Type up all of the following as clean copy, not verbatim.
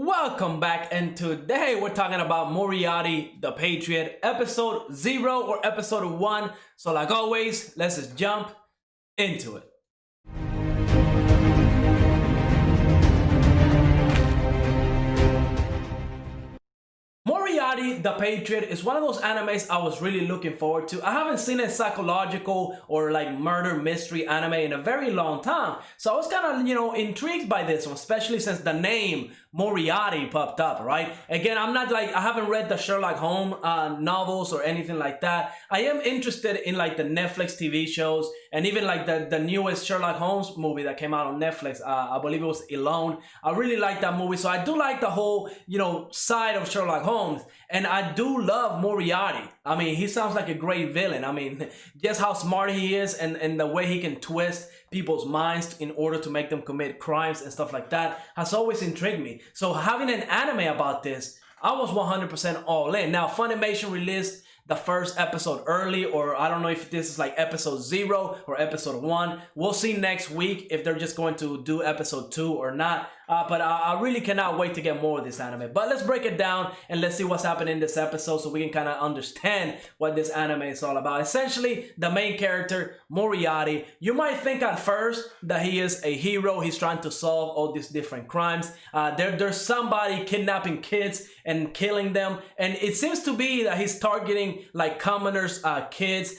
Welcome back, and today we're talking about Moriarty the Patriot, episode 0 or episode 1. So like always, let's just jump into it. Moriarty the Patriot is one of those animes I was really looking forward to. I haven't seen a psychological or like murder mystery anime in a very long time. So I was kind of, intrigued by this one, especially since the name Moriarty popped up, right? Again, I haven't read the Sherlock Holmes novels or anything like that. I am interested in like the Netflix TV shows and even like the newest Sherlock Holmes movie that came out on Netflix. I believe it was Alone. I really like that movie. So I do like the whole, side of Sherlock Holmes. And I do love Moriarty. I mean, he sounds like a great villain. I mean, just how smart he is and the way he can twist people's minds in order to make them commit crimes and stuff like that has always intrigued me. So having an anime about this, I was 100% all in. Now, Funimation released the first episode early, or I don't know if this is like episode 0 or episode 1. We'll see next week if they're just going to do episode 2 or not. But I really cannot wait to get more of this anime. But let's break it down and let's see what's happening in this episode so we can kind of understand what this anime is all about. Essentially, the main character, Moriarty, you might think at first that he is a hero. He's trying to solve all these different crimes. There's somebody kidnapping kids and killing them. And it seems to be that he's targeting like commoners, kids,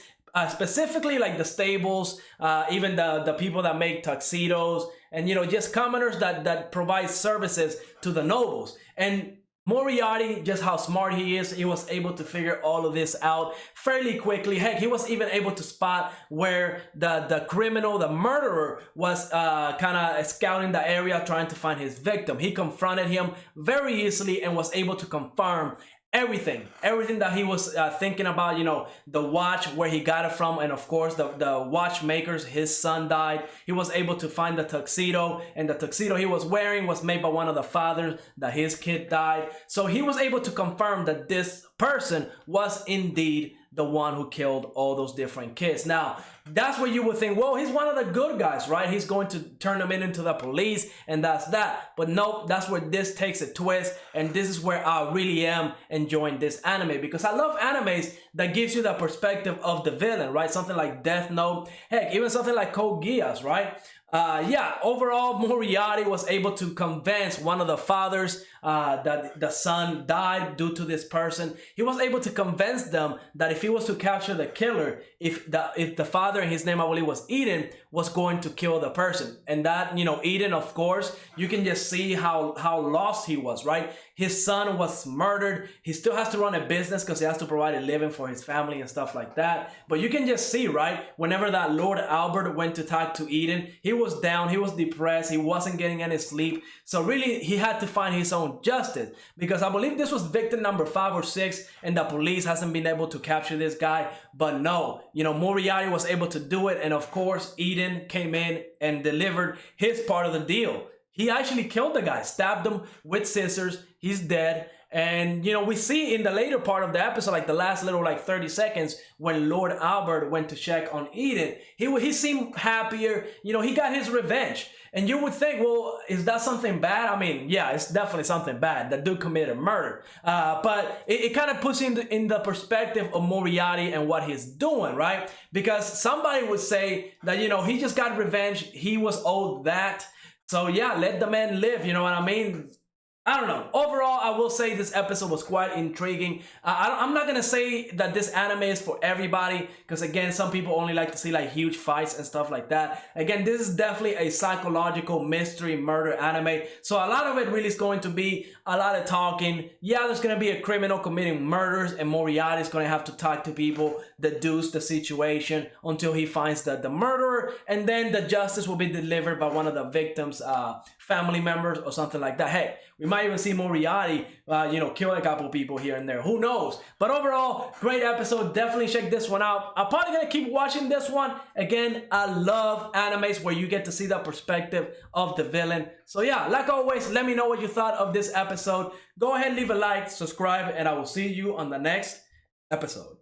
specifically like the stables, even the people that make tuxedos, and just commoners that provide services to the nobles. And Moriarty, just how smart he is, he was able to figure all of this out fairly quickly. Heck, he was even able to spot where the criminal, the murderer, was kind of scouting the area trying to find his victim. He confronted him very easily and was able to confirm everything that he was thinking about, the watch, where he got it from, and of course the watchmakers, his son died. He was able to find the tuxedo, and the tuxedo he was wearing was made by one of the fathers that his kid died. So he was able to confirm that this person was indeed the one who killed all those different kids. Now, that's where you would think, well, he's one of the good guys, right? He's going to turn them into the police, and that's that. But nope, that's where this takes a twist, and this is where I really am enjoying this anime, because I love animes that gives you the perspective of the villain, right? Something like Death Note, heck, even something like Code Geass, right? Overall, Moriarty was able to convince one of the fathers that the son died due to this person. He was able to convince them that if he was to capture the killer, if the father, and his name I believe was Eden, was going to kill the person. And that, Eden, of course, you can just see how lost he was, right? His son was murdered. He still has to run a business because he has to provide a living for his family and stuff like that. But you can just see, right, whenever that Lord Albert went to talk to Eden, he was down, he was depressed, he wasn't getting any sleep. So really, he had to find his own justice, because I believe this was victim number 5 or 6, and the police hasn't been able to capture this guy. But no, Moriarty was able to do it, and of course, Eden came in and delivered his part of the deal. He actually killed the guy, stabbed him with scissors. He's dead. And, we see in the later part of the episode, like the last little, 30 seconds, when Lord Albert went to check on Eden, he seemed happier. He got his revenge. And you would think, well, is that something bad? I mean, yeah, it's definitely something bad. The dude committed murder. But it kind of puts in the perspective of Moriarty and what he's doing, right? Because somebody would say that, he just got revenge. He was owed that. So yeah, let the man live, you know what I mean? I don't know. Overall, I will say this episode was quite intriguing. I'm not going to say that this anime is for everybody, because again, some people only like to see like huge fights and stuff like that. Again, this is definitely a psychological mystery murder anime. So a lot of it really is going to be a lot of talking. Yeah, there's going to be a criminal committing murders, and Moriarty is going to have to talk to people, deduce the situation until he finds the murderer, and then the justice will be delivered by one of the victims' family members or something like that. Hey, we might even see Moriarty, kill a couple people here and there. Who knows? But overall, great episode. Definitely check this one out. I'm probably going to keep watching this one. Again, I love animes where you get to see the perspective of the villain. So yeah, like always, let me know what you thought of this episode. Go ahead, leave a like, subscribe, and I will see you on the next episode.